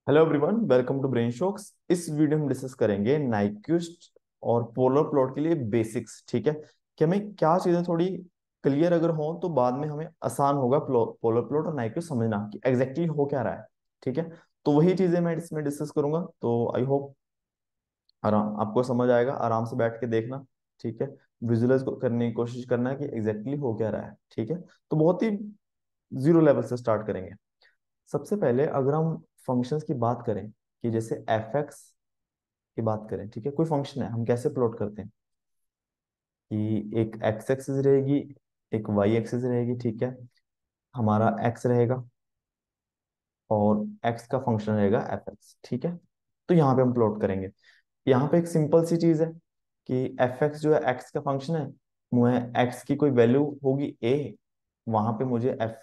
Hello everyone, welcome to brain shocks. इस video में discuss करेंगे नाइक्विस्ट और पोलर प्लॉट के लिए बेसिक्स। ठीक है कि हमें क्या चीजें थोड़ी क्लियर अगर हो तो बाद में हमें आसान होगा पोलर प्लॉट और नाइक्विस्ट समझना कि एग्जैक्टली हो क्या रहा है। ठीक है, तो वही चीजें मैं इसमें डिस्कस करूंगा। तो आई होप आराम आपको समझ आएगा। आराम से बैठ के देखना। ठीक है, विजुअलाइज करने की कोशिश करना है कि एग्जैक्टली हो क्या रहा है। ठीक है, तो बहुत ही जीरो लेवल से स्टार्ट करेंगे। सबसे पहले अगर हम फंक्शंस की बात करें कि जैसे एफ एक्स की बात करें, ठीक है, कोई फंक्शन है, हम कैसे प्लॉट करते हैं कि एक एक्स एक्सिस रहेगी, एक वाई एक्सिस रहेगी। ठीक है, हमारा एक्स रहेगा और एक्स का फंक्शन रहेगा एफ एक्स। ठीक है, तो यहाँ पे हम प्लॉट करेंगे। यहाँ पे एक सिंपल सी चीज है कि एफ एक्स जो है एक्स का फंक्शन है। मुझे एक्स की कोई वैल्यू होगी ए, वहां पे मुझे एफ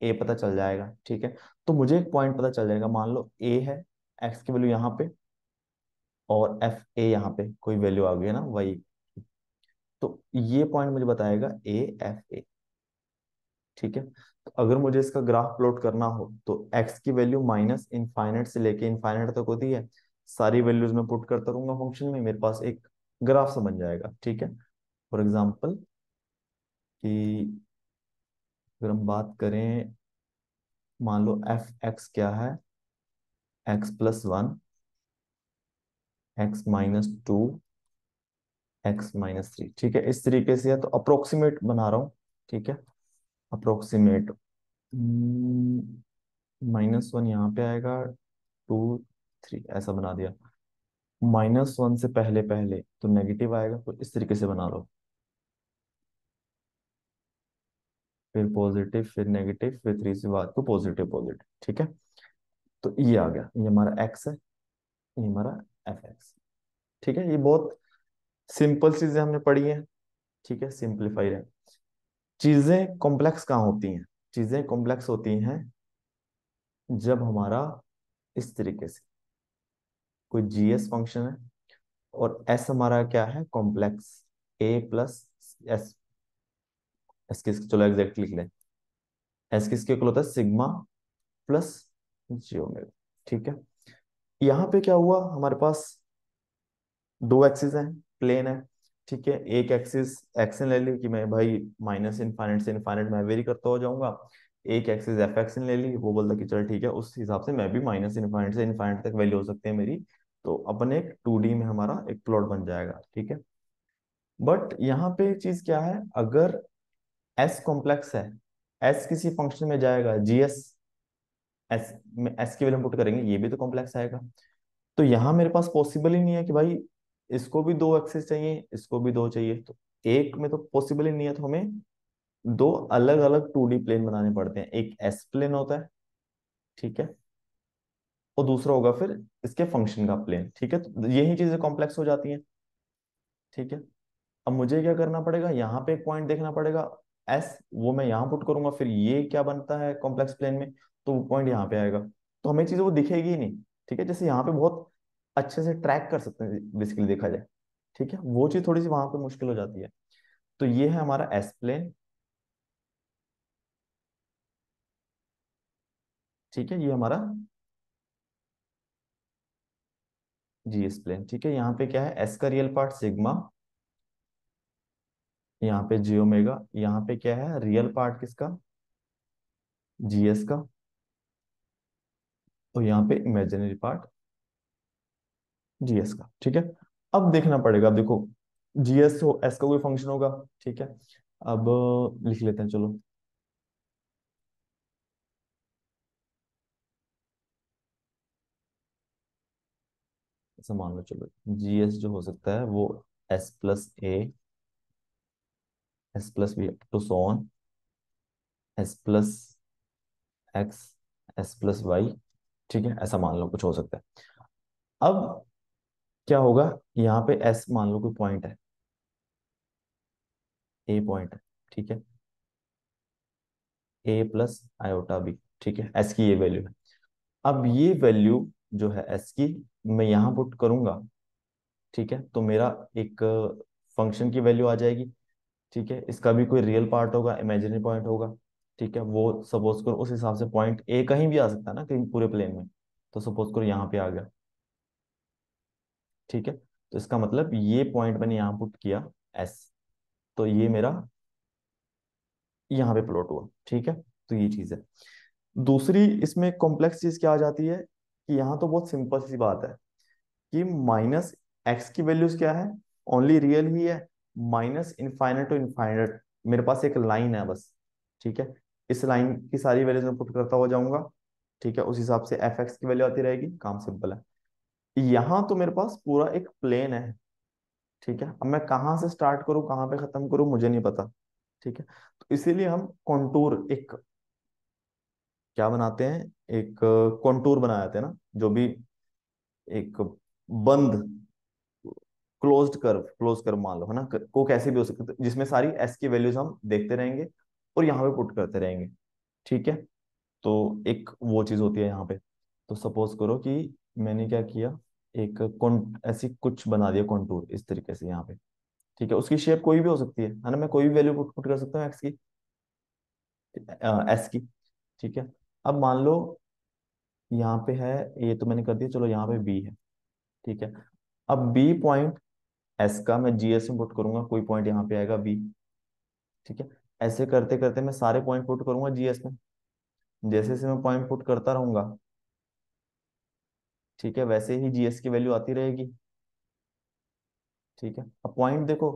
ए पता चल जाएगा। ठीक है, तो मुझे एक पॉइंट पता चल जाएगा, मान लो ए है, एक्स की वैल्यू यहाँ पे, और एफ ए यहाँ पे कोई वैल्यू आ गई है ना वही। तो ये पॉइंट मुझे बताएगा ए एफ ए। ठीक है, तो अगर मुझे इसका ग्राफ प्लॉट करना हो तो एक्स की वैल्यू माइनस इनफाइनाइट से लेके इनफाइनाइट तक होती है। सारी वैल्यूज में पुट करता रहूंगा फंक्शन में, मेरे पास एक ग्राफ से बन जाएगा। ठीक है, फॉर एग्जाम्पल कि अगर हम बात करें, मान लो एफ एक्स क्या है, x plus one, x minus two, x minus three. ठीक है, इस तरीके से है, तो अप्रोक्सीमेट बना रहा हूँ। ठीक है, अप्रोक्सीमेट माइनस वन यहाँ पे आएगा, टू थ्री ऐसा बना दिया। माइनस वन से पहले पहले तो नेगेटिव आएगा, तो इस तरीके से बना लो, फिर पॉजिटिव, फिर नेगेटिव, फिर थ्री से बाद को पॉजिटिव पॉजिटिव। ठीक है, तो ये आ गया, ये हमारा एक्स है, ये हमारा एफ एक्स। ठीक है, ये बहुत सिंपल चीजें हमने पढ़ी है। ठीक है, सिंप्लीफाई है। चीजें कॉम्प्लेक्स कहाँ होती हैं? चीजें कॉम्प्लेक्स होती हैं जब हमारा इस तरीके से कोई जीएस फंक्शन है और एस हमारा क्या है, कॉम्प्लेक्स ए प्लस एस। एस किस, चलो एग्जैक्ट लिख लें, एस किसके इक्वल होता है, सिग्मा प्लस जी ओमेगा। ठीक है, यहाँ पे क्या हुआ, हमारे पास दो एक्सिस हैं, प्लेन है। ठीक है, एक एक्सिस एक्स ने ले ली कि मैं भाई माइनस इनफाइनाइट से इनफाइनाइट मैं वेरी करता हो जाऊंगा। एक एक्सिस एफ एक्स ने ले ली, वो बोलता कि चल ठीक है, उस हिसाब से मैं भी माइनस इनफाइनाइट से इनफाइनाइट तक वैल्यू हो सकती है मेरी। तो अपन एक 2D में हमारा एक प्लॉट बन जाएगा। ठीक है, बट यहाँ पे चीज क्या है, अगर एस कॉम्प्लेक्स है, एस किसी फंक्शन में जाएगा, जीएस एस में एस की वैल्यू पुट करेंगे, ये भी तो कॉम्प्लेक्स आएगा। तो यहाँ मेरे पास पॉसिबल ही नहीं है कि भाई इसको भी दो एक्सिस चाहिए, इसको भी दो चाहिए, तो एक में तो पॉसिबल ही नहीं है। तो हमें दो अलग अलग 2D प्लेन बनाने पड़ते हैं। एक एस प्लेन होता है, ठीक है, और दूसरा होगा फिर इसके फंक्शन का प्लेन। ठीक है, तो यही चीजें कॉम्प्लेक्स हो जाती हैं। ठीक है, अब मुझे क्या करना पड़ेगा, यहाँ पे एक पॉइंट देखना पड़ेगा, एस, वो मैं यहाँ पुट करूंगा, फिर ये क्या बनता है कॉम्प्लेक्स प्लेन में, तो वो पॉइंट यहाँ पे आएगा। तो हमें चीजें वो दिखेगी ही नहीं। ठीक है, जैसे यहाँ पे बहुत अच्छे से ट्रैक कर सकते हैं बेसिकली देखा जाए। ठीक है, वो चीज थोड़ी सी वहां पे मुश्किल हो जाती है। तो ये है हमारा एस प्लेन। ठीक है, ये हमारा जी एस प्लेन। ठीक है, यहाँ पे क्या है, एस का रियल पार्ट सिग्मा, यहाँ पे जी ओमेगा, यहाँ पे क्या है रियल पार्ट किसका, जीएस का, और यहाँ पे इमेजिनरी पार्ट जीएस का। ठीक है, अब देखना पड़ेगा, अब देखो जीएस हो, एस का कोई फंक्शन होगा। ठीक है, अब लिख लेते हैं चलो, ऐसा मान लो, चलो जीएस जो हो सकता है वो S plus A, S plus B to so on, S plus X, S plus Y. ठीक है, ऐसा मान लो कुछ हो सकता है। अब क्या होगा, यहाँ पे एस मान लो कोई पॉइंट है, ए पॉइंट है। ठीक है, ए प्लस आयोटा बी। ठीक है, एस की ये वैल्यू है। अब ये वैल्यू जो है एस की, मैं यहाँ पुट करूंगा। ठीक है, तो मेरा एक फंक्शन की वैल्यू आ जाएगी। ठीक है, इसका भी कोई रियल पार्ट होगा, इमेजिनरी पॉइंट होगा। ठीक है, वो सपोज करो उस हिसाब से पॉइंट ए कहीं भी आ सकता है ना, कहीं पूरे प्लेन में। तो सपोज करो यहाँ पे आ गया, ठीक है। तो इसका मतलब ये पॉइंट मैंने यहाँ पुट किया एस, तो ये मेरा यहाँ पे प्लॉट हुआ, ठीक है। तो ये चीज है। दूसरी इसमें कॉम्प्लेक्स चीज क्या आ जाती है कि यहाँ तो बहुत सिंपल सी बात है कि माइनस एक्स की वैल्यूज क्या है, ओनली रियल ही है, माइनस इनफाइनाइट टू इनफाइनाइट। मेरे पास एक लाइन है बस, ठीक है। इस लाइन की सारी वैल्यूज में पुट करता हो जाऊंगा, ठीक है। उस हिसाब से एफ एक्स की वैल्यू आती रहेगी, काम सिंपल है। यहाँ तो मेरे पास पूरा एक प्लेन है, ठीक है। अब मैं कहाँ से स्टार्ट करूँ कहाँ पे खत्म करूँ मुझे नहीं पता, ठीक है। तो इसीलिए हम कॉन्टूर एक क्या बनाते हैं, एक कॉन्टूर बना देते हैं ना, जो भी एक बंद क्लोज कर मान लो, है ना, को कैसे भी हो सकता है, जिसमें सारी एस की वैल्यूज हम देखते रहेंगे और यहाँ पे पुट करते रहेंगे, ठीक है। तो एक वो चीज होती है यहाँ पे। तो सपोज करो कि मैंने क्या किया, एक ऐसी कुछ बना दिया कॉन्टूर इस तरीके से यहाँ पे, ठीक है। उसकी शेप कोई भी हो सकती है ना, मैं कोई भी वैल्यू पुट कर सकता हूँ एक्स की, एस की, ठीक है। अब मान लो यहाँ पे है, ये तो मैंने कर दिया, चलो यहाँ पे बी है, ठीक है। अब बी पॉइंट एस का मैं जीएस में पुट करूंगा, कोई पॉइंट यहाँ पे आएगा बी, ठीक है। ऐसे करते करते मैं सारे पॉइंट पुट करूंगा जीएस में, जैसे जैसे मैं पॉइंट पुट करता रहूंगा, ठीक है, वैसे ही जीएस की वैल्यू आती रहेगी, ठीक है। अब पॉइंट देखो,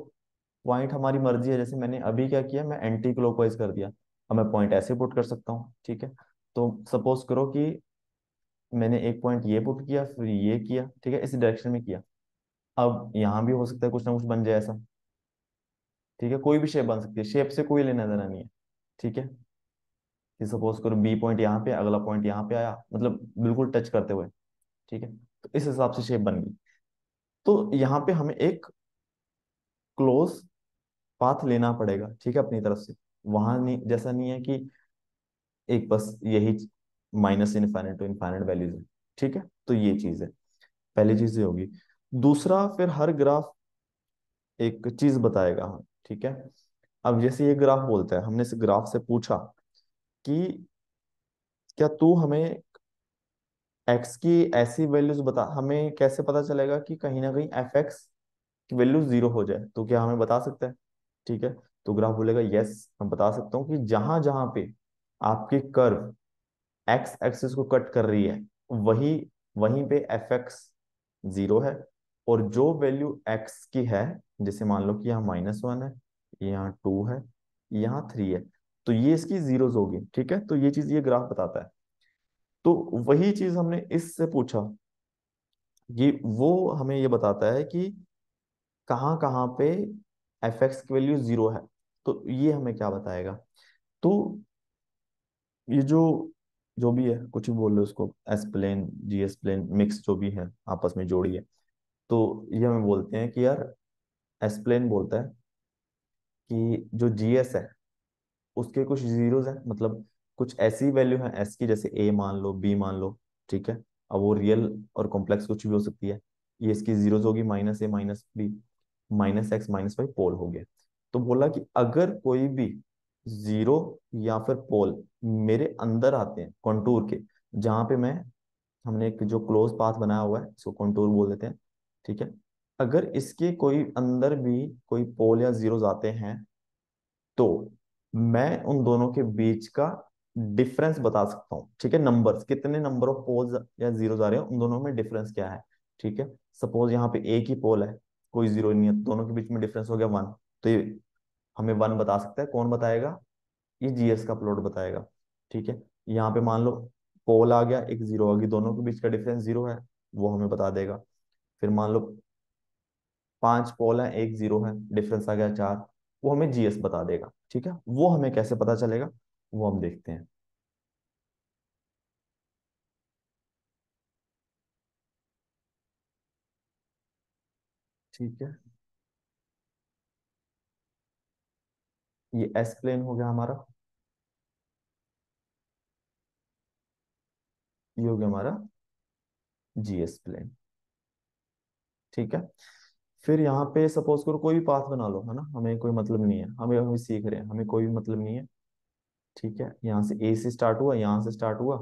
पॉइंट हमारी मर्जी है, जैसे मैंने अभी क्या किया, मैं एंटी क्लॉकवाइज कर दिया। अब मैं पॉइंट ऐसे पुट कर सकता हूँ, ठीक है। तो सपोज करो कि मैंने एक पॉइंट ये पुट किया, फिर ये किया, ठीक है, इस डायरेक्शन में किया। अब यहाँ भी हो सकता है कुछ ना कुछ बन जाए ऐसा, ठीक है। कोई भी शेप बन सकती है, शेप से कोई लेना देना नहीं है, ठीक है। कि सपोज करो बी पॉइंट यहाँ पे, अगला पॉइंट यहाँ पे आया, मतलब बिल्कुल टच करते हुए, ठीक है। तो इस हिसाब से शेप बन गई। तो यहाँ पे हमें एक क्लोज पाथ लेना पड़ेगा, ठीक है, अपनी तरफ से। वहां नहीं, जैसा नहीं है कि एक बस यही minus infinite to infinite values है, ठीक है। तो ये चीज है, पहली चीज ये होगी। दूसरा, फिर हर ग्राफ एक चीज बताएगा, हाँ, ठीक है। अब जैसे ये ग्राफ बोलता है, हमने इस ग्राफ से पूछा कि क्या तू हमें एक्स की ऐसी वैल्यूज बता, हमें कैसे पता चलेगा कि कहीं ना कहीं एफ एक्स की वैल्यू जीरो हो जाए, तो क्या हमें बता सकता है, ठीक है। तो ग्राफ बोलेगा यस, मैं बता सकता हूँ कि जहां जहां पे आपकी कर्व एक्स एक्सिस को कट कर रही है, वही वहीं पे एफ एक्स जीरो है। और जो वैल्यू एक्स की है, जैसे मान लो कि यहाँ -1 है, यहाँ 2 है, यहाँ 3 है, तो ये इसकी जीरोज होगी, ठीक है। तो ये चीज ये ग्राफ बताता है। तो वही चीज हमने इससे पूछा, ये वो हमें ये बताता है कि कहाँ कहाँ पे एफ एक्स की वैल्यू जीरो है। तो ये हमें क्या बताएगा, तो ये जो जो भी है, कुछ भी बोल लो उसको, S plane G S plane mix जो भी है, आपस में जोड़ी है। तो ये हमें बोलते हैं कि यार, एस प्लेन बोलता है कि जो जी एस है उसके कुछ जीरोस हैं, मतलब कुछ ऐसी वैल्यू है एस की, जैसे ए मान लो, बी मान लो, ठीक है। अब वो रियल और कॉम्प्लेक्स कुछ भी हो सकती है। ये इसकी जीरोस होगी, -a -b -x -y पोल हो गया। तो बोला कि अगर कोई भी जीरो या फिर पोल मेरे अंदर आते हैं कॉन्टूर के, जहां पे मैं, हमने एक जो क्लोज पाथ बनाया हुआ है इसको कॉन्टूर बोल देते हैं, ठीक है। अगर इसके कोई अंदर भी कोई पोल या जीरोस आते हैं, तो मैं उन दोनों के बीच का डिफरेंस बता सकता हूँ, ठीक है। नंबर्स, कितने नंबर ऑफ पोल्स या जीरोस आ रहे हैं, उन दोनों में डिफरेंस क्या है, ठीक है। सपोज यहाँ पे एक ही पोल है, कोई जीरो नहीं है, दोनों के बीच में डिफरेंस हो गया 1, तो ये हमें 1 बता सकता है, कौन बताएगा, ये जीएस का प्लॉट बताएगा, ठीक है। यहाँ पे मान लो पोल आ गया, एक जीरो आ गई, दोनों के बीच का डिफरेंस जीरो है, वो हमें बता देगा। फिर मान लो 5 पोल है, एक जीरो है, डिफरेंस आ गया 4, वो हमें जीएस बता देगा, ठीक है। वो हमें कैसे पता चलेगा, वो हम देखते हैं, ठीक है। ये एस प्लेन हो गया हमारा, ये हो गया हमारा जीएस प्लेन, ठीक है। फिर यहाँ पे सपोज करो कोई भी पाथ बना लो, है ना, हमें कोई मतलब नहीं है, हमें हमें सीख रहे हैं, हमें कोई भी मतलब नहीं है, ठीक है। यहाँ से ए से स्टार्ट हुआ, यहाँ से स्टार्ट हुआ,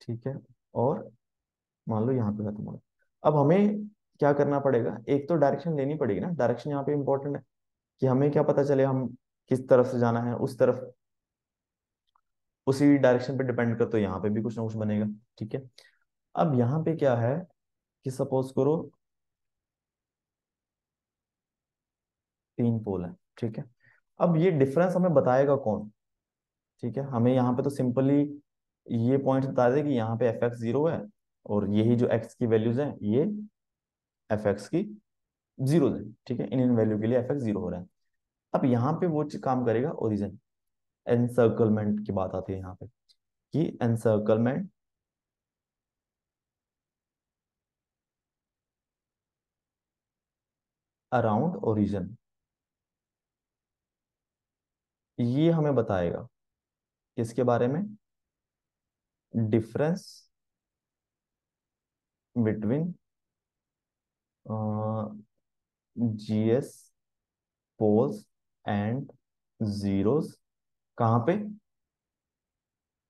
ठीक है, और मान लो यहाँ पे खत्म हो गया। अब हमें क्या करना पड़ेगा, एक तो डायरेक्शन लेनी पड़ेगी ना, डायरेक्शन यहाँ पे इंपॉर्टेंट है कि हमें क्या पता चले हम किस तरफ से जाना है, उस तरफ, उसी डायरेक्शन पे डिपेंड कर, तो यहाँ पे भी कुछ ना कुछ बनेगा। ठीक है, अब यहाँ पे क्या है कि सपोज करो 3 पोल है। ठीक है, अब ये डिफरेंस हमें बताएगा कौन। ठीक है, हमें यहाँ पे तो सिंपली ये पॉइंट बता दे कि यहाँ पे एफ एक्स जीरो है, और यही जो एक्स की वैल्यूज हैं ये एफ एक्स की जीरो है। ठीक है, इन वैल्यू के लिए एफ एक्स जीरो हो रहा है। अब यहाँ पे वो चीज काम करेगा ओरिजिन, एनसर्कलमेंट की बात आती है यहाँ पे कि एनसर्कलमेंट अराउंड ओरिजिन, ये हमें बताएगा किसके बारे में, difference between GS poles and zeros, कहाँ पे,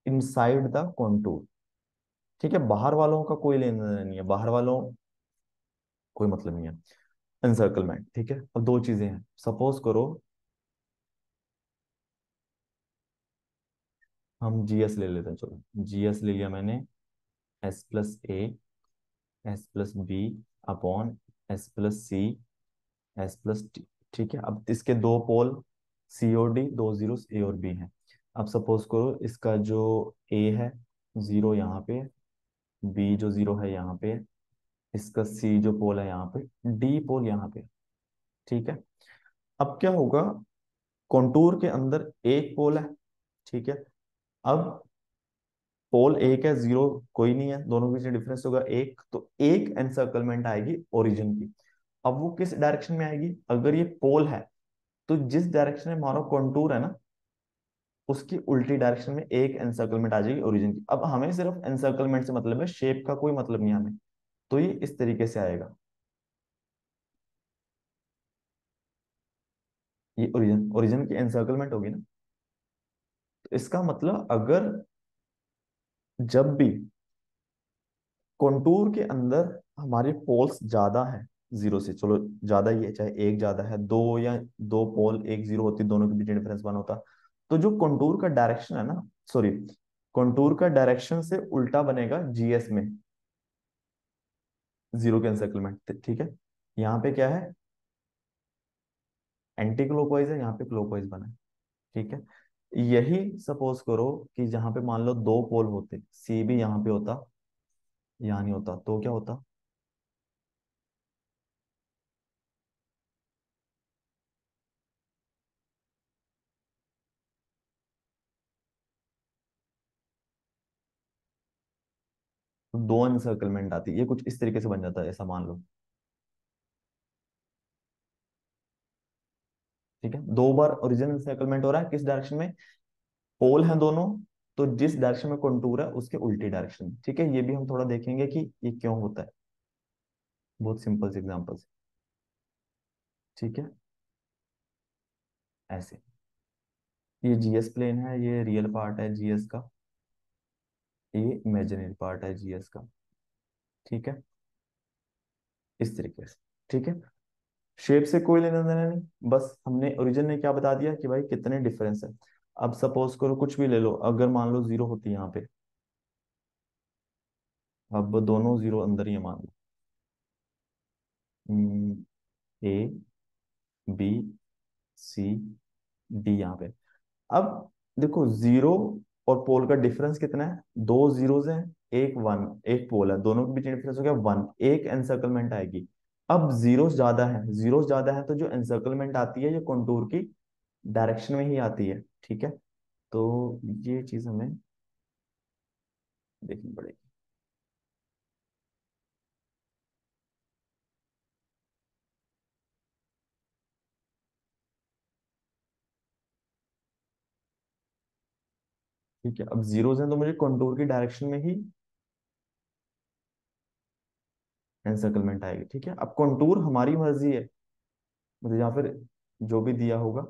इनसाइड द कॉन्टूर। ठीक है, बाहर वालों का कोई लेना देना नहीं है, बाहर वालों कोई मतलब नहीं है, एनसर्कलमेंट। ठीक है, अब दो चीजें हैं, सपोज करो हम जीएस ले लेते हैं, चलो जीएस ले लिया मैंने, S plus A, S plus B upon S plus C, S plus T. ठीक है, अब इसके दो पोल सी और डी, दो जीरो ए और बी हैं। अब सपोज करो इसका जो ए है जीरो यहाँ पे, बी जो जीरो है यहाँ पे, इसका सी जो पोल है यहाँ पे, डी पोल यहाँ पे। ठीक है, अब क्या होगा, कॉन्टूर के अंदर एक पोल है। ठीक है, अब पोल एक है, जीरो कोई नहीं है, दोनों के बीच में डिफरेंस होगा एक, तो एक एनसर्कलमेंट आएगी ओरिजिन की। अब वो किस डायरेक्शन में आएगी, अगर ये पोल है तो जिस डायरेक्शन में हमारा कॉन्टूर है ना, उसकी उल्टी डायरेक्शन में एक एनसर्कलमेंट आ जाएगी ओरिजिन की। अब हमें सिर्फ एनसर्कलमेंट से मतलब है, शेप का कोई मतलब नहीं है हमें, तो ये इस तरीके से आएगा, ये ओरिजिन, ओरिजिन की एनसर्कलमेंट होगी ना। तो इसका मतलब अगर जब भी कॉन्टूर के अंदर हमारे पोल्स ज्यादा है जीरो से, चलो ज्यादा ही है, चाहे एक ज्यादा है, दो या दो पोल एक जीरो होती, दोनों के बीच डिफरेंस वन होता, तो जो कॉन्टूर का डायरेक्शन है ना, सॉरी, कॉन्टूर का डायरेक्शन से उल्टा बनेगा जीएस में, जीरो के एनसर्कलमेंट। ठीक है, यहाँ पे क्या है, एंटी क्लॉकवाइज है, यहाँ पे क्लॉकवाइज बना है। ठीक है, यही सपोज करो कि जहां पे मान लो दो पोल होते, सी भी यहाँ पे होता, यहाँ नहीं होता, तो क्या होता, तो दो एनसर्कलमेंट आती, ये कुछ इस तरीके से बन जाता है, ऐसा मान लो। ठीक है, दो बार ओरिजिन एनसर्कलमेंट हो रहा है, किस डायरेक्शन में, पोल हैं दोनों, तो जिस डायरेक्शन में कंटूर है उसके उल्टी डायरेक्शन में। ठीक है, ये भी हम थोड़ा देखेंगे कि ये क्यों होता है, बहुत सिंपल से एग्जांपल्स। ठीक है, ऐसे, ये जीएस प्लेन है, ये रियल पार्ट है जीएस का, ये इमेजिनरी पार्ट है जीएस का। ठीक है, इस तरीके से। ठीक है, शेप से कोई लेना देना नहीं, बस हमने ओरिजिन ने क्या बता दिया कि भाई कितने डिफरेंस है। अब सपोज करो कुछ भी ले लो, अगर मान लो जीरो होती है यहाँ पे, अब दोनों जीरो अंदर ही है, मान लो ए बी सी डी यहाँ पे। अब देखो जीरो और पोल का डिफरेंस कितना है, दो जीरोस हैं, एक वन, एक पोल है, दोनों के बीच डिफरेंस हो गया वन, एक एनसर्कलमेंट आएगी। अब जीरोस ज्यादा है, जीरोस ज्यादा है, तो जो एनसर्कलमेंट आती है ये कंटूर की डायरेक्शन में ही आती है। ठीक है, तो ये चीज हमें देखनी पड़ेगी। ठीक है, अब जीरोस हैं तो मुझे कंटूर की डायरेक्शन में ही एनसर्कलमेंट आएगी। ठीक है, अब कंटूर हमारी मर्जी है, मतलब या फिर जो भी दिया होगा।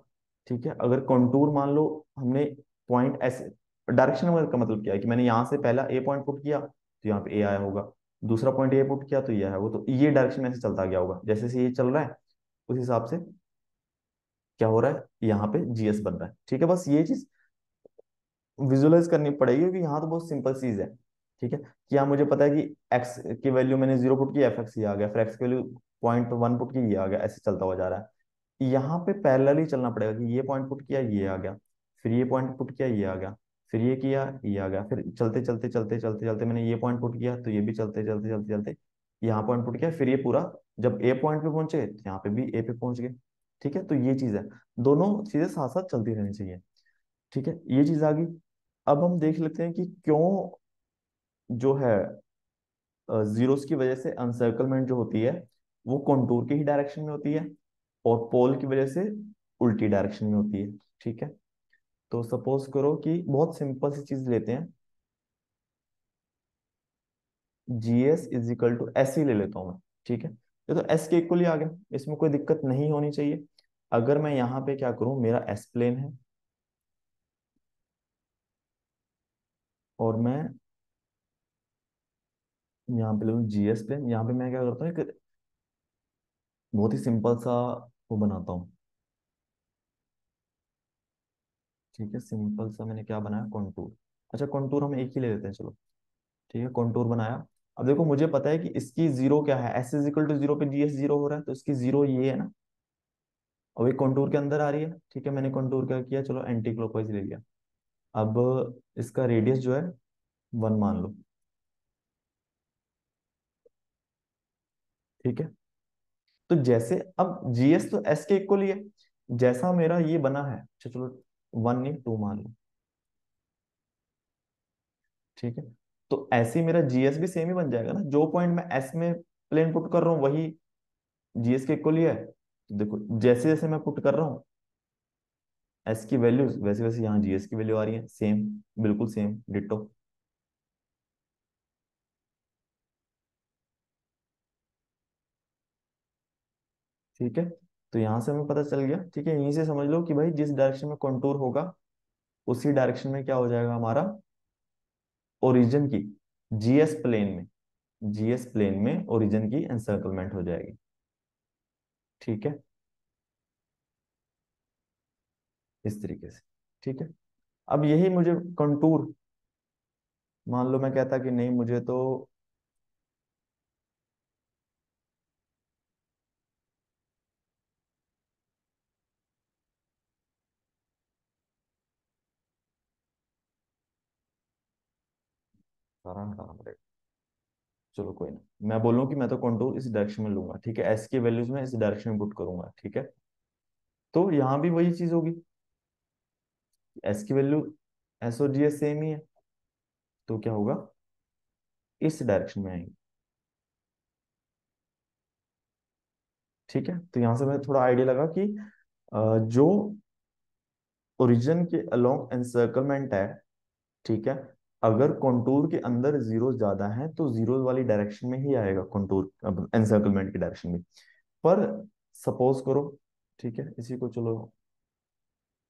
ठीक है, अगर कंटूर मान लो हमने पॉइंट ऐसे डायरेक्शन का मतलब क्या है कि मैंने यहाँ से पहला ए पॉइंट पुट किया तो यहाँ पे ए आया होगा, दूसरा पॉइंट ए पुट किया तो ये आया होगा, तो ये डायरेक्शन में से चलता गया होगा, जैसे जैसे ये चल रहा है उस हिसाब से क्या हो रहा है, यहाँ पे जीएस बन रहा है। ठीक है, बस ये चीज विजुअलाइज करनी पड़ेगी क्योंकि यहाँ तो बहुत सिंपल चीज है। ठीक है, कि यहाँ मुझे पता है कि एक्स की वैल्यू मैंने 0 पुट की, एफ एक्स ये आ गया, फिर एक्स की वैल्यू 0.1 पुट की ये आ गया, ऐसे चलता हुआ जा रहा है। यहाँ पे पैरेलली चलना पड़ेगा कि ये पॉइंट पुट किया ये आ गया, फिर ये पॉइंट पुट किया ये आ गया, फिर ये किया ये आ गया, फिर चलते चलते चलते चलते चलते मैंने ये पॉइंट पुट किया तो ये भी चलते चलते चलते चलते यहाँ पॉइंट पुट किया, फिर ये पूरा जब ए पॉइंट पे पहुंचे तो यहाँ पे भी ए पे पहुंच गए। ठीक है, तो ये चीज है, दोनों चीजें साथ साथ चलती रहनी चाहिए। ठीक है, ये चीज आ गई। अब हम देख लेते हैं कि क्यों जो है जीरोस की वजह से अनसर्कलमेंट जो होती है वो कंटूर के ही डायरेक्शन में होती है, और पोल की वजह से उल्टी डायरेक्शन में होती है। ठीक है, तो सपोज करो कि बहुत सिंपल सी चीज लेते हैं, G S is equal to S ही ले लेता हूं मैं। ठीक है, ये तो एस के इक्वल ही आ गया, इसमें कोई दिक्कत नहीं होनी चाहिए। अगर मैं यहाँ पे क्या करूं, मेरा एस प्लेन है और मैं यहाँ पे ले लूँ जी एस प्लेन, यहाँ पे मैं क्या करता हूँ, एक बहुत ही सिंपल सा वो बनाता हूँ। ठीक है, सिंपल सा मैंने क्या बनाया, कॉन्टूर। अच्छा, कॉन्टूर हम एक ही ले लेते हैं, चलो। ठीक है, कॉन्टूर बनाया। अब देखो मुझे पता है कि इसकी जीरो क्या है, S is equal to zero पे जी एस जीरो हो रहा है, तो इसकी जीरो ये है ना। अब ये कॉन्टूर के अंदर आ रही है। ठीक है, मैंने कॉन्टूर क्या किया, चलो एंटी क्लॉकवाइज ले लिया। अब इसका रेडियस जो है 1 मान लो। ठीक है, तो जैसे अब जीएस तो एस के इक्वल ही है, जैसा मेरा ये बना है, अच्छा चलो 1 नहीं 2 मान लो। ठीक है, तो ऐसे ही मेरा जीएस भी सेम ही बन जाएगा ना, जो पॉइंट मैं एस में प्लेन पुट कर रहा हूँ वही जीएस के इक्वल ही है। तो देखो जैसे जैसे मैं पुट कर रहा हूँ एस की वैल्यूज, वैसे वैसे यहाँ जीएस की वैल्यू आ रही है, सेम, बिल्कुल सेम डिट्टो। ठीक है, तो यहाँ से हमें पता चल गया। ठीक है, यहीं से समझ लो कि भाई जिस डायरेक्शन में कंटूर होगा उसी डायरेक्शन में क्या हो जाएगा हमारा, ओरिजिन की जीएस प्लेन में, जीएस प्लेन में ओरिजिन की एनसर्कलमेंट हो जाएगी। ठीक है, इस तरीके से। ठीक है, अब यही मुझे कंटूर, मान लो मैं कहता कि नहीं मुझे तो, सारा हटाना पड़ेगा, चलो कोई ना, मैं बोलूँ कि मैं तो कंटूर इस डायरेक्शन में लूंगा। ठीक है, एस की वैल्यूज में इस डायरेक्शन में पुट करूंगा। ठीक है, तो यहाँ भी वही चीज होगी, एस की वैल्यू एस और जी एस सेम ही है, तो क्या होगा, इस डायरेक्शन में आएंगे। ठीक है, तो यहाँ से मैं थोड़ा आइडिया लगा कि जो ओरिजिन के अलोंग एनसर्कलमेंट है, ठीक है, अगर कंटूर के अंदर जीरो ज्यादा है तो जीरो वाली डायरेक्शन में ही आएगा कंटूर, एनसर्कलमेंट की डायरेक्शन में। पर सपोज करो, ठीक है, इसी को चलो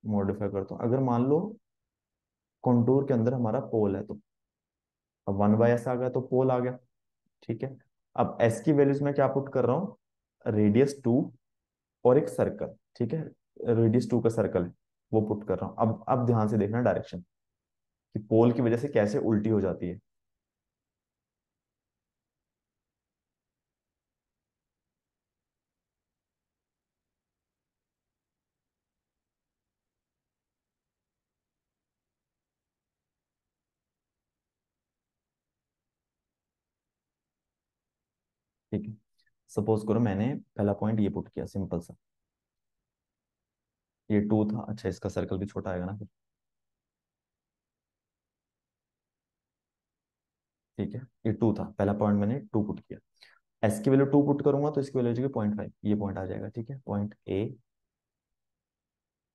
मॉडिफाई करता हूँ, अगर मान लो कंटूर के अंदर हमारा पोल है, तो अब 1/s आ गया तो पोल आ गया। ठीक है, अब एस की वैल्यूज में क्या पुट कर रहा हूँ, रेडियस 2 और एक सर्कल। ठीक है, रेडियस 2 का सर्कल है वो पुट कर रहा हूँ। अब ध्यान से देखना डायरेक्शन, कि पोल की वजह से कैसे उल्टी हो जाती है। ठीक है, सपोज करो मैंने पहला पॉइंट ये पुट किया सिंपल सा, ये 2 था, अच्छा इसका सर्कल भी छोटा आएगा ना फिर। ठीक है, ये 2 था, पहला पॉइंट मैंने 2 पुट किया, एस की वैल्यू 2 पुट करूंगा तो इसकी वैल्यू हो जाएगी 0.5, ये पॉइंट आ जाएगा। ठीक है, पॉइंट ए,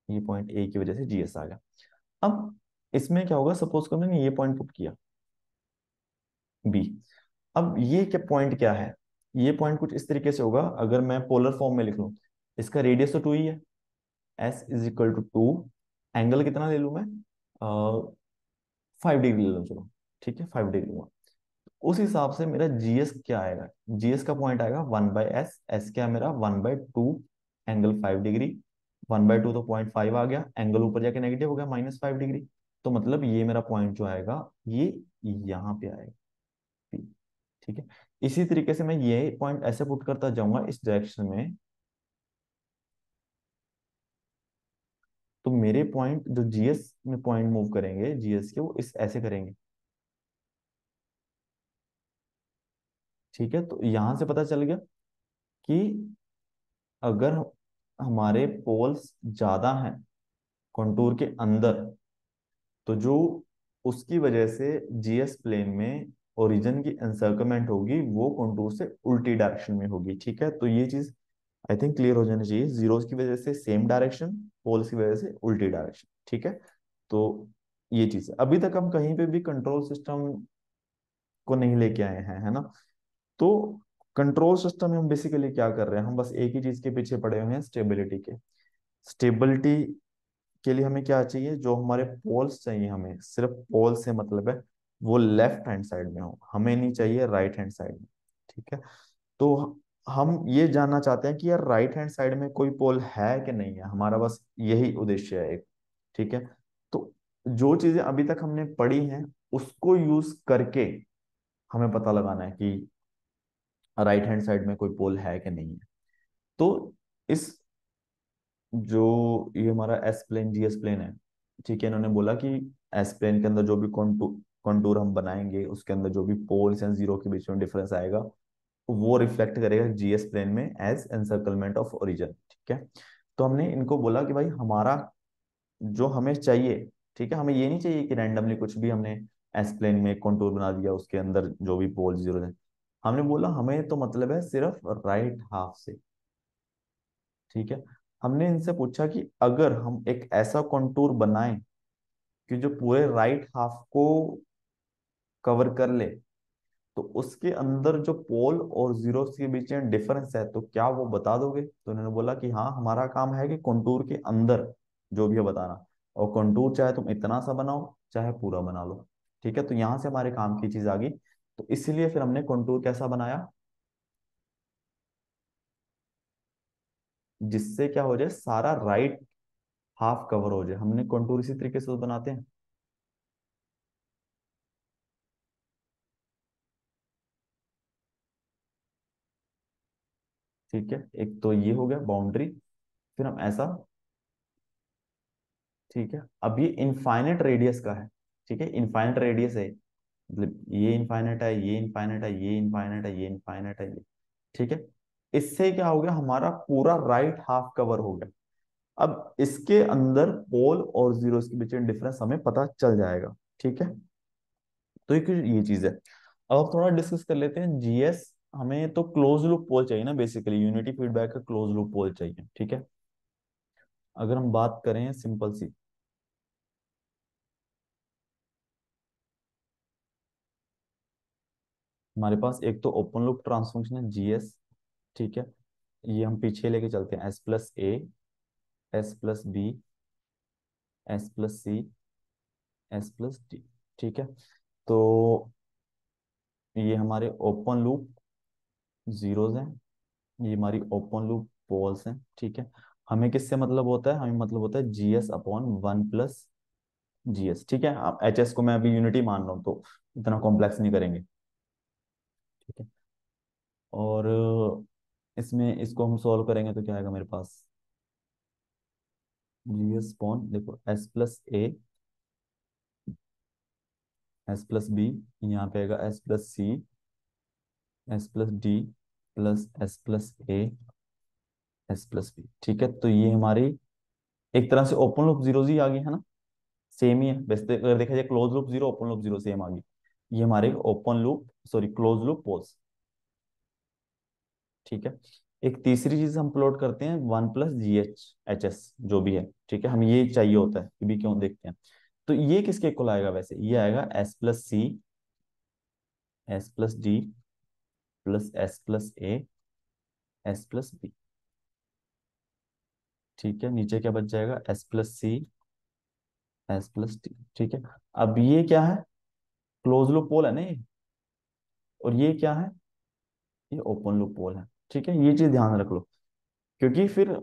ये पॉइंट ए की वजह से जीएस आ गया। अब इसमें क्या होगा, सपोज करो मैंने ये पॉइंट पुट किया बी, अब ये क्या पॉइंट क्या है, ये पॉइंट कुछ इस तरीके से होगा, अगर मैं पोलर फॉर्म में लिख लूं, इसका रेडियस तो 2 ही है, S is equal to 2, angle कितना ले लूं मैं, 5 डिग्री ले लो चलो, ठीक है 5 डिग्री हुआ। उस हिसाब से मेरा जीएस क्या आएगा, जीएस का पॉइंट आएगा 1/s, एस क्या है मेरा 1/2 एंगल 5 डिग्री। 1/2 तो 0.5 आ गया, एंगल ऊपर जाके नेगेटिव हो गया -5 डिग्री। तो मतलब ये मेरा पॉइंट जो आएगा ये यहाँ पे आएगा P, ठीक है। इसी तरीके से मैं ये पॉइंट ऐसे पुट करता जाऊंगा इस डायरेक्शन में, तो मेरे पॉइंट जो जीएस में पॉइंट मूव करेंगे जीएस के, वो इस ऐसे करेंगे, ठीक है। तो यहां से पता चल गया कि अगर हमारे पोल्स ज्यादा हैं कंटूर के अंदर, तो जो उसकी वजह से जीएस प्लेन में ओरिजिन की एनसर्कलमेंट होगी वो कंटूर से उल्टी डायरेक्शन में होगी, ठीक है। तो ये चीज आई थिंक क्लियर हो जानी चाहिए, जीरोस की वजह से सेम डायरेक्शन, पोल्स की वजह से उल्टी डायरेक्शन, ठीक है। तो ये चीज है, अभी तक हम कहीं पे भी कंट्रोल सिस्टम को नहीं लेके आए हैं, है ना। तो कंट्रोल सिस्टम में हम बेसिकली क्या कर रहे हैं, हम बस एक ही चीज के पीछे पड़े हुए हैं, स्टेबिलिटी के। स्टेबिलिटी के लिए हमें क्या चाहिए, जो हमारे पोल्स चाहिए, हमें सिर्फ पोल से मतलब है वो लेफ्ट हैंड साइड में हो, हमें नहीं चाहिए राइट हैंड साइड में, ठीक है। तो हम ये जानना चाहते हैं कि यार राइट हैंड साइड में कोई पोल है कि नहीं है, हमारा बस यही उद्देश्य है एक, ठीक है। तो जो चीजें अभी तक हमने पढ़ी हैं उसको यूज करके हमें पता लगाना है कि राइट हैंड साइड में कोई पोल है कि नहीं है। तो इस जो ये हमारा S plane G S plane है, ठीक है, इन्होंने बोला कि एस प्लेन के अंदर जो भी कॉन्टूर कॉन्टूर हम बनाएंगे उसके अंदर जो भी पोल्स एंड जीरो के बीच में डिफरेंस आएगा वो रिफ्लेक्ट करेगा जीएस प्लेन में एज एनसर्कलमेंट ऑफ ओरिजिन, ठीक है। तो हमने इनको बोला कि भाई हमारा जो हमें चाहिए, ठीक है, हमें ये नहीं चाहिए कि रैंडमली कुछ भी हमने एस प्लेन में कॉन्टूर बना दिया उसके अंदर जो भी पोल जीरो है। हमने बोला हमें तो मतलब है सिर्फ राइट हाफ से, ठीक है। हमने इनसे पूछा कि अगर हम एक ऐसा कॉन्टूर बनाएं कि जो पूरे राइट हाफ को कवर कर ले, तो उसके अंदर जो पोल और जीरो के बीच में डिफरेंस है तो क्या वो बता दोगे। तो उन्होंने बोला कि हाँ हमारा काम है कि कंटूर के अंदर जो भी है बताना, और कंटूर चाहे तुम इतना सा बनाओ चाहे पूरा बना लो, ठीक है। तो यहां से हमारे काम की चीज आ गई। तो इसलिए फिर हमने कंटूर कैसा बनाया, जिससे क्या हो जाए सारा राइट हाफ कवर हो जाए, हमने कंटूर इसी तरीके से तो बनाते हैं, ठीक है। एक तो ये हो गया बाउंड्री, फिर हम ऐसा, ठीक है। अब ये इनफाइनेट रेडियस का है, ठीक है, इनफाइनेट रेडियस है, मतलब ये इनफाइनाइट है, ये इनफाइनाइट है, ये इनफाइनाइट है, ये इनफाइनाइट है, ये, ठीक है। इससे क्या हो गया, हमारा पूरा राइट हाफ कवर हो गया। अब इसके अंदर पोल और जीरोस के बीच में डिफरेंस हमें पता चल जाएगा, ठीक है। तो ये चीज है। अब आप थोड़ा डिस्कस कर लेते हैं जीएस। हमें तो क्लोज लूप पोल चाहिए ना, बेसिकली यूनिटी फीडबैक का क्लोज लूप पोल चाहिए, ठीक है। अगर हम बात करें सिंपल सी, हमारे पास एक तो ओपन लूप ट्रांसफॉर्मेशन है जीएस, ठीक है। ये हम पीछे लेके चलते हैं S+A, S+B, S+C, S+D, ठीक है। तो ये हमारे ओपन लूप जीरोज हैं, ये हमारी ओपन लूप पोल्स हैं, ठीक है। हमें किससे मतलब होता है, हमें मतलब होता है GS/1+GS, ठीक है। आप HS को मैं अभी यूनिटी मान रहा हूँ तो इतना कॉम्प्लेक्स नहीं करेंगे, ठीक है। और इसमें इसको हम सॉल्व करेंगे तो क्या आएगा मेरे पास, GS/, देखो S+A, S+B, यहाँ पे आएगा S+C, S+D plus S+A, S+B, ठीक है। तो ये हमारी एक तरह से ओपन लूप जीरो ही आ गई है ना, सेम ही है वैसे तो, अगर देखा जाए close loop zero open loop zero same आ गई। ये हमारे open loop sorry close loop poles, ठीक है। एक तीसरी चीज हम प्लॉट करते हैं 1+GH/HS जो भी है, ठीक है, हमें ये चाहिए होता है कि भी क्यों देखते हैं। तो ये किसके इक्वल आएगा, वैसे ये आएगा S+C, S+D plus S+A, S+B, ठीक है। नीचे क्या बच जाएगा, S+C, एस प्लस टी, ठीक है। अब ये क्या है, क्लोज लूप पोल है ना ये, और ये क्या है, ये ओपन लूप पोल है, ठीक है। ये चीज ध्यान रख लो, क्योंकि फिर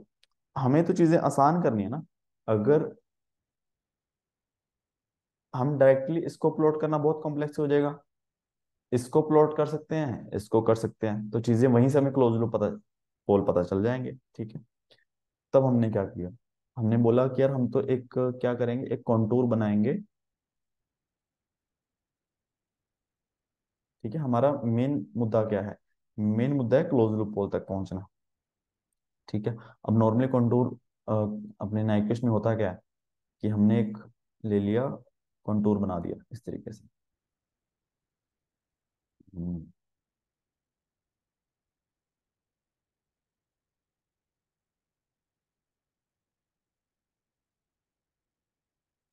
हमें तो चीजें आसान करनी है ना। अगर हम डायरेक्टली इसको प्लॉट करना बहुत कॉम्प्लेक्स हो जाएगा, इसको प्लॉट कर सकते हैं, इसको कर सकते हैं, तो चीजें वहीं से हमें क्लोज लूप पता, पोल पता चल जाएंगे, ठीक है। तब हमने क्या किया, हमने बोला कि यार हम तो एक क्या करेंगे, एक कॉन्टूर बनाएंगे, ठीक है। हमारा मेन मुद्दा क्या है, मेन मुद्दा है क्लोज लूप पोल तक पहुंचना, ठीक है। अब नॉर्मली कॉन्टूर अपने नाइक्विस्ट में होता क्या है कि हमने एक ले लिया, कॉन्टूर बना दिया इस तरीके से। हम्म,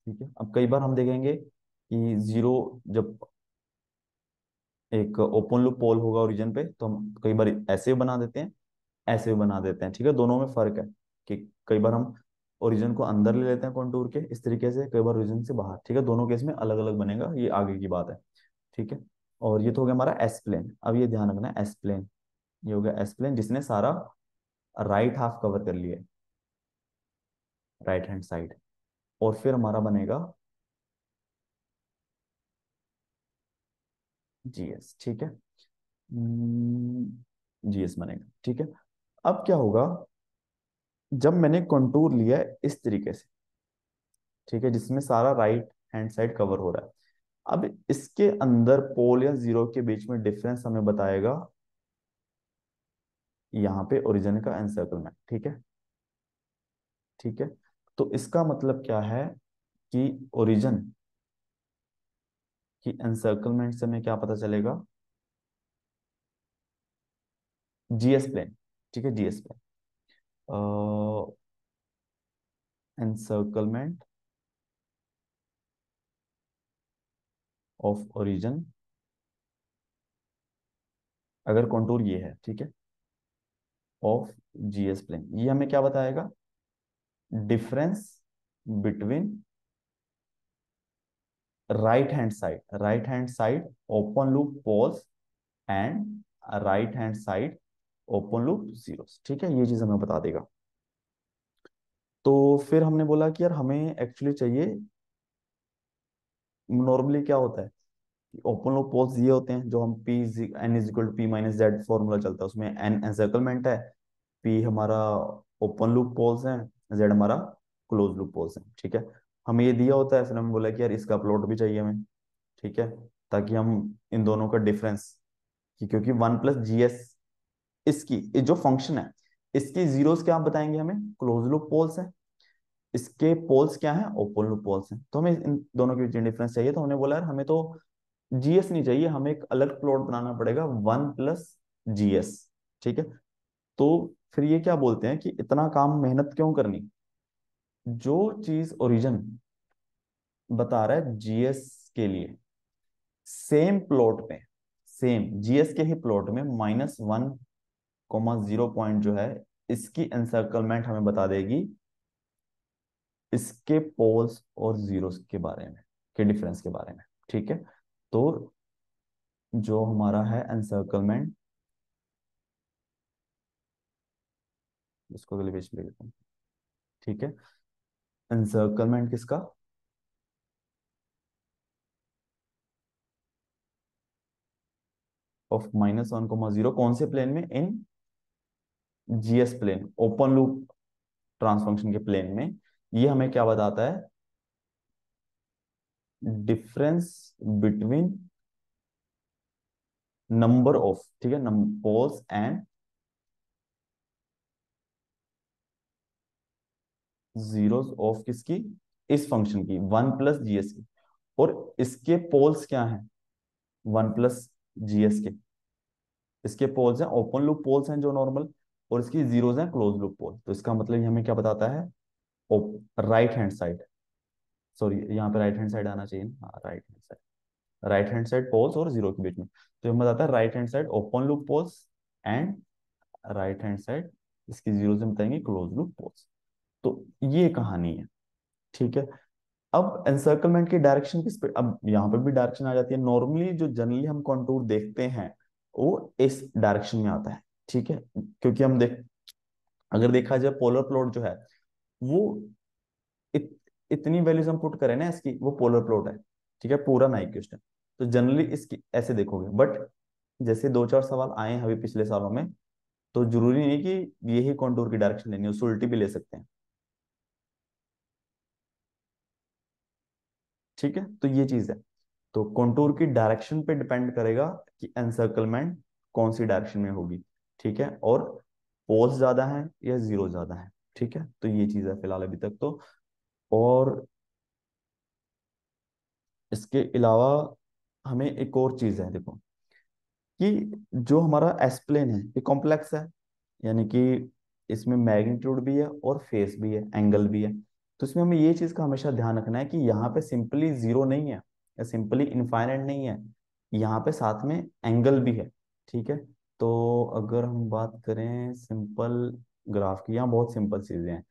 ठीक है। अब कई बार हम देखेंगे कि जीरो, जब एक ओपन लूप पोल होगा ओरिजिन पे, तो हम कई बार ऐसे भी बना देते हैं, ऐसे भी बना देते हैं, ठीक है। दोनों में फर्क है कि कई बार हम ओरिजिन को अंदर ले लेते हैं कॉन्टूर के इस तरीके से, कई बार ओरिजिन से बाहर, ठीक है। दोनों केस में अलग अलग बनेगा, ये आगे की बात है, ठीक है। और ये तो हो गया हमारा एस प्लेन। अब ये ध्यान रखना है, एस प्लेन, ये हो गया एस प्लेन जिसने सारा राइट हाफ कवर कर लिया है, राइट हैंड साइड। और फिर हमारा बनेगा जीएस, ठीक है। जीएस बनेगा, ठीक है। अब क्या होगा, जब मैंने कंटूर लिया है इस तरीके से, ठीक है, जिसमें सारा राइट हैंड साइड कवर हो रहा है, अब इसके अंदर पोल या जीरो के बीच में डिफरेंस हमें बताएगा यहाँ पे ओरिजिन का एनसर्कलमेंट, ठीक है, ठीक है। तो इसका मतलब क्या है कि ओरिजिन की एनसर्कलमेंट से हमें क्या पता चलेगा, जीएस प्लेन, ठीक है, GS plane, encirclement of origin, अगर कॉन्टूर ये है, ठीक है, ऑफ जीएस प्लेन, ये हमें क्या बताएगा, difference between right hand side open loop poles and right hand side open loop zeros, ठीक है। ये चीज हमें बता देगा। तो फिर हमने बोला कि यार हमें एक्चुअली चाहिए, नॉर्मली क्या होता है, ओपन लूप पोल्स ये होते हैं जो हम P N is equal to P minus Z formula चलता है, उसमें एन एनसर्कलमेंट है, पी हमारा ओपन लूप पोल्स हैं, जेड हमारा क्लोज लूप पोल्स हैं, ठीक है। हमें ये दिया होता है, फिर हमने बोला कि यार इसका प्लॉट भी चाहिए हमें, ठीक है, ताकि हम इन दोनों का डिफरेंस, क्योंकि वन प्लस जी एस, इसकी ये जो फंक्शन है, इसकी जीरोस क्या बताएंगे हमें, क्लोज लूप पोल्स है, इसके पोल्स क्या है, ओपन लूप पोल्स हैं। तो हमें इन दोनों के बीच डिफरेंस चाहिए, तो हमने बोला यार हमें तो जीएस नहीं चाहिए, हमें एक अलग प्लॉट बनाना पड़ेगा, वन प्लस जीएस, ठीक है। तो फिर ये क्या बोलते हैं कि इतना काम मेहनत क्यों करनी, जो चीज ओरिजिन बता रहा है जीएस के लिए, सेम प्लॉट में, सेम जीएस के ही प्लॉट में -1, 0 पॉइंट जो है, इसकी एनसर्कलमेंट हमें बता देगी इसके पोल्स और जीरोस के बारे में, के डिफरेंस के बारे में, ठीक है। तो जो हमारा है एनसर्कलमेंट, इसको अगले पेज पे लिख देता हूँ, ठीक है। एनसर्कलमेंट किसका, ऑफ -1, 0 कौन से प्लेन में, in GS plane, open loop transfunction के प्लेन में, ये हमें क्या बताता है, डिफरेंस बिटवीन नंबर ऑफ, ठीक है, पोल्स एंड जीरोस ऑफ किसकी, इस फंक्शन की, वन प्लस जीएस की, और इसके पोल्स क्या हैं, वन प्लस जीएस के, इसके पोल्स हैं ओपन लूप पोल्स हैं जो नॉर्मल, और इसकी जीरोस हैं क्लोज लूप पोल। तो इसका मतलब ये हमें क्या बताता है, राइट हैंड साइड, सॉरी यहाँ पे राइट हैंड साइड आना चाहिए ना, हाँ right hand side, right hand side poles और जीरो के बीच में, तो हमें बताता है right hand side open loop poles and right hand side, इसकी जीरो से बताएंगे क्लोज लूप पोल्स। तो ये कहानी है, ठीक है। अब एनसर्कलमेंट की डायरेक्शन किस पे, अब यहाँ पे भी डायरेक्शन आ जाती है। नॉर्मली जो जनरली हम कॉन्टूर देखते हैं वो इस डायरेक्शन में आता है, ठीक है, क्योंकि हम देख, अगर देखा जाए पोलर प्लॉट जो है वो इतनी वैल्यूज हम पुट करें ना इसकी, वो पोलर प्लॉट है, ठीक है, पूरा ना इक्वेशन। तो जनरली इसकी ऐसे देखोगे, बट जैसे दो चार सवाल आए हैं अभी पिछले सालों में, तो जरूरी नहीं कि यही कॉन्टूर की डायरेक्शन लेनी है, उससे उल्टी भी ले सकते हैं, ठीक है। तो ये चीज है, तो कॉन्टूर की डायरेक्शन पे डिपेंड करेगा कि एनसर्कलमेंट कौन सी डायरेक्शन में होगी, ठीक है, और पोज ज्यादा है या जीरो ज्यादा है, ठीक है। तो ये चीज है फिलहाल अभी तक तो। और इसके अलावा हमें एक और चीज है, देखो कि जो हमारा एस प्लेन है ये कॉम्प्लेक्स है, यानी कि इसमें मैग्नीट्यूड भी है और फेस भी है, एंगल भी है। तो इसमें हमें ये चीज का हमेशा ध्यान रखना है कि यहाँ पे सिंपली जीरो नहीं है या सिंपली इनफाइनाइट नहीं है, यहाँ पे साथ में एंगल भी है, ठीक है। तो अगर हम बात करें सिंपल ग्राफ की, यहाँ बहुत सिंपल चीजें हैं।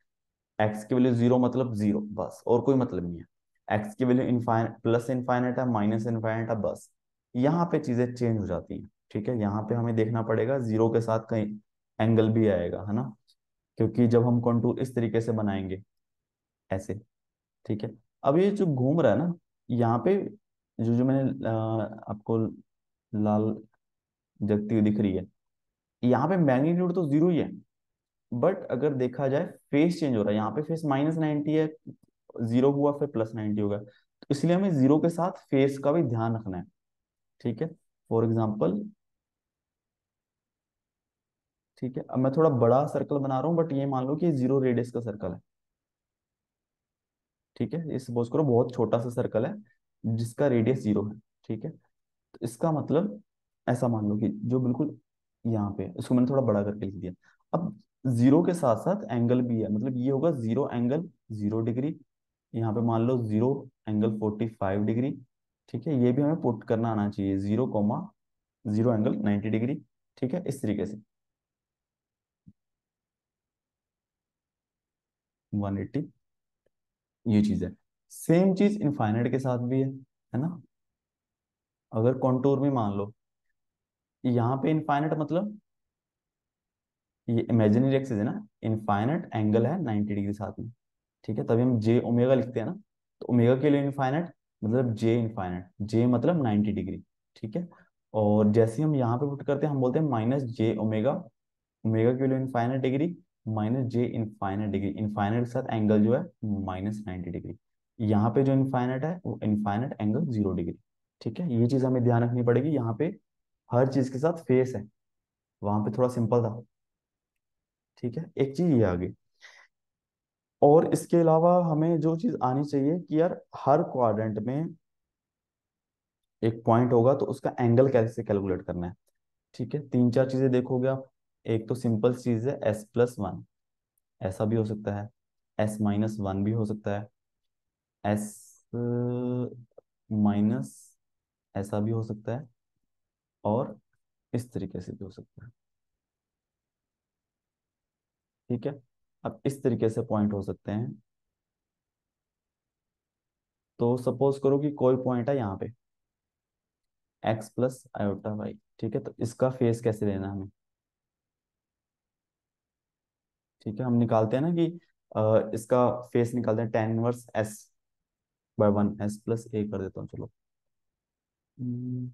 एक्स की वैल्यू जीरो मतलब जीरो, बस, और कोई मतलब नहीं है। एक्स की वैल्यू इनफाइन प्लस इनफाइनाइट है, माइनस इनफाइनाइट है, बस। यहाँ पे चीजें चेंज हो जाती हैं, ठीक है। यहाँ पे हमें देखना पड़ेगा जीरो के साथ कहीं एंगल भी आएगा, है ना, क्योंकि जब हम कॉन्टूर इस तरीके से बनाएंगे ऐसे, ठीक है। अब ये जो घूम रहा है ना, यहाँ पे जो जो मैंने आपको लाल जगती हुई दिख रही है, यहाँ पे मैग्नीट्यूड तो जीरो ही है, बट अगर देखा जाए फेस चेंज हो रहा है, यहाँ पे फेस -90 है, जीरो हुआ फिर +90 होगा, तो इसलिए हमें जीरो के साथ फेस का भी ध्यान रखना है, ठीक है। फॉर एग्जाम्पल, ठीक है, अब मैं थोड़ा बड़ा सर्कल बना रहा हूँ, बट ये मान लो कि जीरो रेडियस का सर्कल है, ठीक है। ये सपोज करो बहुत छोटा सा सर्कल है जिसका रेडियस जीरो है, ठीक है। तो इसका मतलब ऐसा मान लो कि जो बिल्कुल यहाँ पे है, इसको मैंने थोड़ा बड़ा करके लिख दिया। अब जीरो के साथ साथ एंगल भी है, मतलब ये होगा जीरो एंगल 0 डिग्री, यहाँ पे मान लो जीरो एंगल 45 डिग्री, ठीक है। ये भी हमें पुट करना आना चाहिए, 0, 0 एंगल 90 डिग्री, ठीक है, इस तरीके से 180, ये चीज है। सेम चीज इनफाइनाइट के साथ भी है ना। अगर कॉन्टूर में मान लो यहाँ पे इनफाइनाइट मतलब ये इमेजिनरी एक्सिस है ना, इनफाइनाइट एंगल है 90 डिग्री साथ में, ठीक है, तभी हम जे ओमेगा लिखते हैं ना। तो ओमेगा के लिए इनफाइनाइट मतलब जे इनफाइनाइट, जे मतलब 90 डिग्री, ठीक है। और जैसे ही हम यहाँ पे पुट करते हैं हम बोलते हैं -j ओमेगा, ओमेगा के लिए infinite degree, -j infinite degree, infinite के साथ एंगल जो है -90 डिग्री। यहाँ पे जो इनफाइनाइट है वो इनफाइनाइट एंगल 0 डिग्री, ठीक है। ये चीज हमें ध्यान रखनी पड़ेगी, यहाँ पे हर चीज के साथ फेस है, वहां पे थोड़ा सिंपल था, ठीक है। एक चीज ये आ गई, और इसके अलावा हमें जो चीज आनी चाहिए कि यार हर क्वाड्रेंट में एक पॉइंट होगा तो उसका एंगल कैसे कैलकुलेट करना है, ठीक है। तीन चार चीजें देखोगे आप, एक तो सिंपल चीज है S+1, ऐसा भी हो सकता है, S-1 भी हो सकता है, S माइनस ऐसा भी हो सकता है, और इस तरीके से भी हो सकता है, ठीक है। अब इस तरीके से पॉइंट हो सकते हैं। तो सपोज करो कि कोई पॉइंट है यहाँ पे x+i/y, ठीक है। तो इसका फेस कैसे लेना है हमें, ठीक है, हम निकालते हैं ना कि इसका फेस निकालते हैं, tan 1s/1, S+a कर देता हूँ, चलो। हम्म,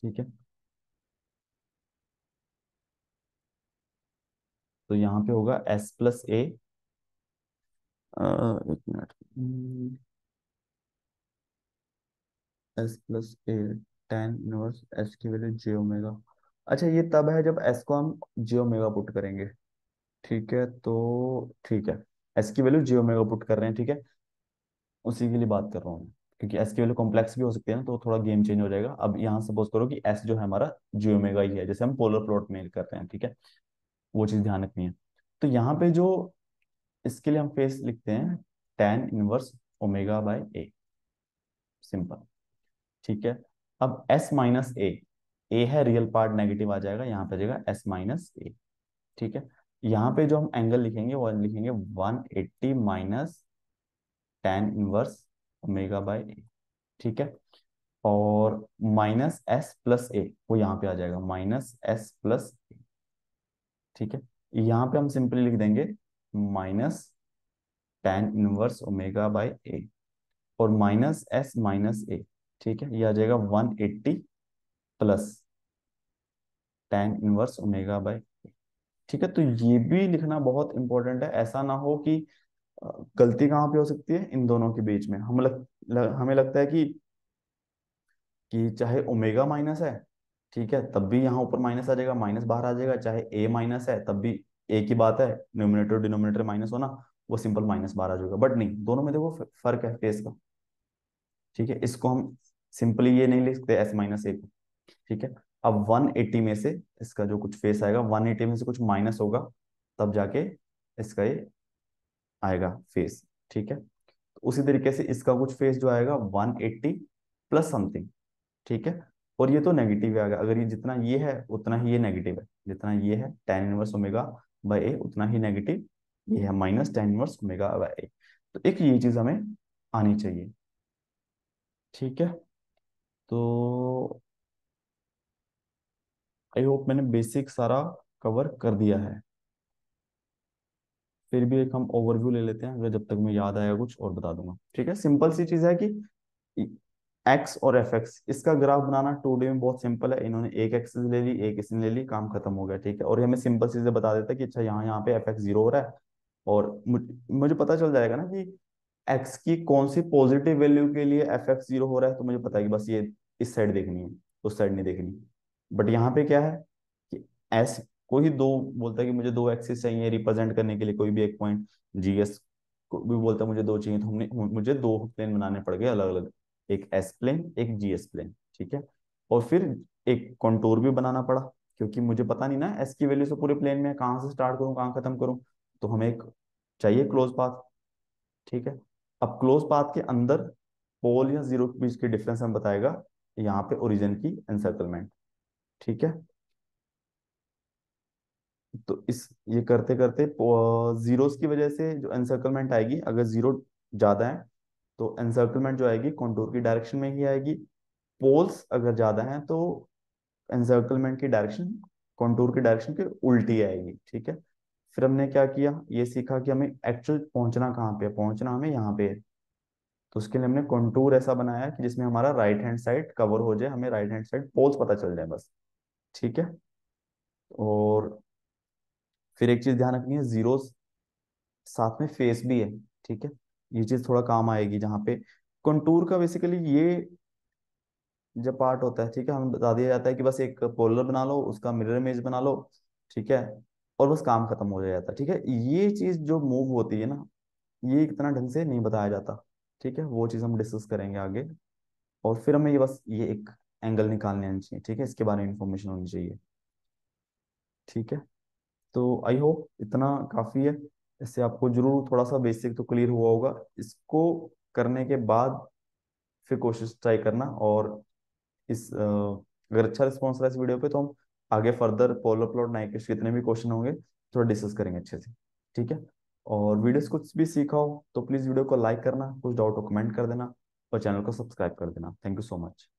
ठीक है। तो यहाँ पे होगा S+a, एक मिनट, S+a, tan 1s की वैल्यू j ओमेगा। अच्छा, ये तब है जब s को हम j ओमेगा पुट करेंगे, ठीक है। तो ठीक है, s की वैल्यू j ओमेगा पुट कर रहे हैं, ठीक है, उसी के लिए बात कर रहा हूँ मैं, क्योंकि s की वैल्यू कॉम्प्लेक्स भी हो सकती है ना, तो थोड़ा गेम चेंज हो जाएगा। अब यहाँ सपोज करो कि s जो है हमारा j ओमेगा ही है, जैसे हम पोलर प्लॉट में करते हैं, ठीक है, वो चीज ध्यान रखनी है। तो यहाँ पे जो इसके लिए हम फेस लिखते हैं tan 1 ओमेगा/a, सिंपल, ठीक है। अब S-a, ए है, रियल पार्ट नेगेटिव आ जाएगा, यहाँ पे आ जाएगा एस माइनस ए। ठीक है, यहाँ पे जो हम एंगल लिखेंगे वो लिखेंगे 180 minus tan inverse omega by a. ठीक है, और माइनस एस प्लस ए वो यहाँ पे आ जाएगा माइनस एस प्लस ए। ठीक है, यहाँ पे हम सिंपली लिख देंगे minus tan inverse omega by a, और माइनस ए। ठीक है, ये आ जाएगा 180 plus tan inverse omega by. ठीक है, तो ये भी लिखना बहुत इंपॉर्टेंट है, ऐसा ना हो कि अ, गलती कहाँ पे हो सकती है इन दोनों के बीच में। हमें लगता है कि चाहे ओमेगा माइनस है, ठीक है, तब भी यहाँ ऊपर माइनस आ जाएगा, माइनस बाहर आ जाएगा, चाहे ए माइनस है तब भी एक ही बात है, न्यूमिनेटर डिनोमिनेटर माइनस होना, वो सिंपल माइनस बाहर आ जाएगा। बट नहीं, दोनों में देखो फर्क है फेस का। ठीक है, इसको हम सिंपली ये नहीं लिख सकते एस माइनस ए को। ठीक है, अब 180 में से इसका जो कुछ फेस आएगा, 180 में से कुछ माइनस होगा, तब जाके इसका ये आएगा फेस। ठीक है, तो उसी तरीके से इसका कुछ फेस जो आएगा 180 प्लस समथिंग। ठीक है, और ये तो नेगेटिव आ गया, अगर ये जितना ये है उतना ही ये नेगेटिव है, जितना ये है tan inverse omega by a उतना ही नेगेटिव ये है minus tan inverse omega by a. तो एक ये चीज हमें आनी चाहिए। ठीक है, तो आई होप मैंने बेसिक सारा कवर कर दिया है। फिर भी एक हम ओवरव्यू ले लेते हैं, अगर जब तक मैं याद आएगा कुछ और बता दूंगा। ठीक है, सिंपल सी चीज है कि एक्स और एफ एक्स, इसका ग्राफ बनाना 2D में बहुत सिंपल है। इन्होंने एक एक्सिस ले ली, एक इसने ले ली, काम खत्म हो गया। ठीक है, और ये हमें सिंपल चीजें बता देता है कि अच्छा यहाँ यहाँ पे एफ एक्स जीरो हो रहा है, और मुझे पता चल जाएगा ना कि एक्स की कौन सी पॉजिटिव वैल्यू के लिए एफ एक्स जीरो हो रहा है, तो मुझे पता है कि बस ये इस साइड देखनी है, उस साइड नहीं देखनी। बट यहाँ पे क्या है कि एस, कोई दो बोलता है कि मुझे दो एक्सिस चाहिए रिप्रेजेंट करने के लिए कोई भी एक पॉइंट, जीएस को भी बोलता है मुझे दो चाहिए, तो हमने मुझे दो प्लेन बनाने पड़ गए अलग अलग, एक एस प्लेन एक जीएस प्लेन। ठीक है, और फिर एक कॉन्टूर भी बनाना पड़ा, क्योंकि मुझे पता नहीं ना एस की वैल्यू से पूरे प्लेन में कहाँ से स्टार्ट करूँ कहाँ खत्म करूँ, तो हमें एक चाहिए क्लोज पाथ। ठीक है, अब क्लोज पाथ के अंदर पोल या जीरो के बीच के डिफरेंस हमें बताएगा यहाँ पे ओरिजिन की एनसर्कलमेंट। ठीक है, तो इस ये करते करते जीरोस की वजह से जो एनसर्कलमेंट आएगी, अगर जीरो ज्यादा है तो एनसर्कलमेंट जो आएगी कंटूर की डायरेक्शन में ही आएगी। पोल्स अगर ज्यादा हैं तो एनसर्कलमेंट की डायरेक्शन कंटूर की डायरेक्शन के उल्टी आएगी। ठीक है, फिर हमने क्या किया, ये सीखा कि हमें एक्चुअल पहुंचना कहाँ पे है, पहुंचना हमें यहाँ पे है। तो उसके लिए हमने कंटूर ऐसा बनाया कि जिसमें हमारा राइट हैंड साइड कवर हो जाए, हमें राइट हैंड साइड पोल्स पता चल जाए बस। ठीक है, और फिर एक चीज ध्यान रखनी है, जीरो साथ में फेस भी है। ठीक है, ये चीज थोड़ा काम आएगी जहाँ पे कंटूर का बेसिकली ये जब पार्ट होता है। ठीक है, हमें बता दिया जाता है कि बस एक पोलर बना लो, उसका मिरर इमेज बना लो। ठीक है, और बस काम खत्म हो जाता है। ठीक है, ये चीज जो मूव होती है ना, ये इतना ढंग से नहीं बताया जाता। ठीक है, वो चीज हम डिस्कस करेंगे आगे। और फिर हमें ये बस ये एक एंगल निकालने आनी चाहिए। ठीक है, इसके बारे में इंफॉर्मेशन होनी चाहिए। ठीक है, तो आई होप इतना काफी है, इससे आपको जरूर थोड़ा सा बेसिक तो क्लियर हुआ होगा। इसको करने के बाद फिर कोशिश ट्राई करना, और अगर अच्छा रिस्पॉन्स रहा इस वीडियो पे तो हम आगे फर्दर पोलर प्लॉट नाइकिश जितने भी क्वेश्चन होंगे थोड़ा डिस्कस करेंगे अच्छे से। ठीक है, और वीडियोस कुछ भी सीखा हो तो प्लीज वीडियो को लाइक करना, कुछ डाउट हो कमेंट कर देना, और चैनल को सब्सक्राइब कर देना। Thank you so much.